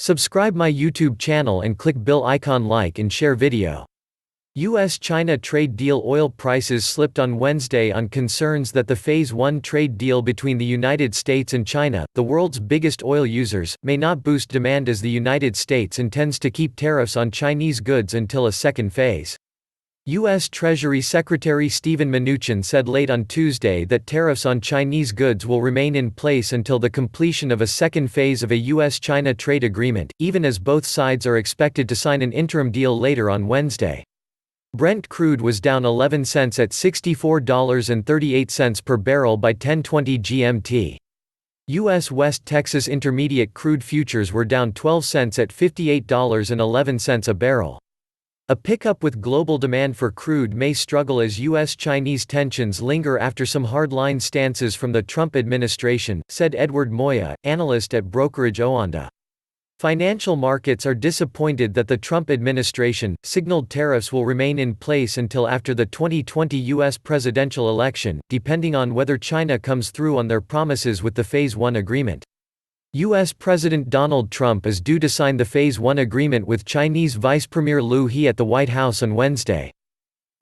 Subscribe my YouTube channel and click bell icon, like and share video. US-China trade deal. Oil prices slipped on Wednesday on concerns that the Phase 1 trade deal between the United States and China, the world's biggest oil users, may not boost demand as the United States intends to keep tariffs on Chinese goods until a second phase. U.S. Treasury Secretary Steven Mnuchin said late on Tuesday that tariffs on Chinese goods will remain in place until the completion of a second phase of a U.S.-China trade agreement, even as both sides are expected to sign an interim deal later on Wednesday. Brent crude was down 11 cents at $64.38 per barrel by 10:20 GMT. U.S. West Texas Intermediate crude futures were down 12 cents at $58.11 a barrel. A pickup with global demand for crude may struggle as U.S.-Chinese tensions linger after some hardline stances from the Trump administration, said Edward Moya, analyst at brokerage Oanda. Financial markets are disappointed that the Trump administration signaled tariffs will remain in place until after the 2020 U.S. presidential election, depending on whether China comes through on their promises with the Phase 1 agreement. U.S. President Donald Trump is due to sign the Phase 1 agreement with Chinese Vice Premier Liu He at the White House on Wednesday.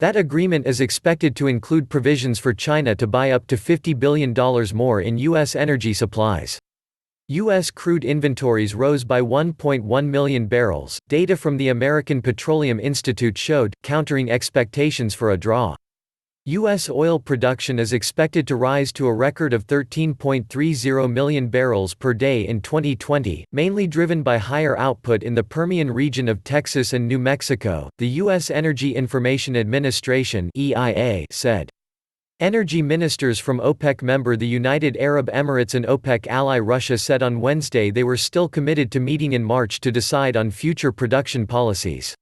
That agreement is expected to include provisions for China to buy up to $50 billion more in U.S. energy supplies. U.S. crude inventories rose by 1.1 million barrels, data from the American Petroleum Institute showed, countering expectations for a draw. U.S. oil production is expected to rise to a record of 13.30 million barrels per day in 2020, mainly driven by higher output in the Permian region of Texas and New Mexico, the U.S. Energy Information Administration (EIA) said. Energy ministers from OPEC member the United Arab Emirates and OPEC ally Russia said on Wednesday they were still committed to meeting in March to decide on future production policies.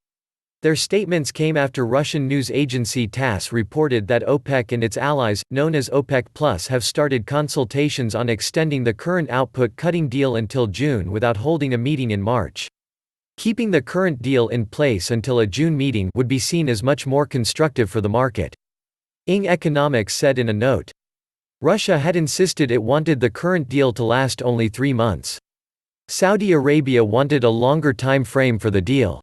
Their statements came after Russian news agency TASS reported that OPEC and its allies, known as OPEC+, have started consultations on extending the current output-cutting deal until June without holding a meeting in March. Keeping the current deal in place until a June meeting would be seen as much more constructive for the market. Ing Economics said in a note. Russia had insisted it wanted the current deal to last only 3 months. Saudi Arabia wanted a longer time frame for the deal.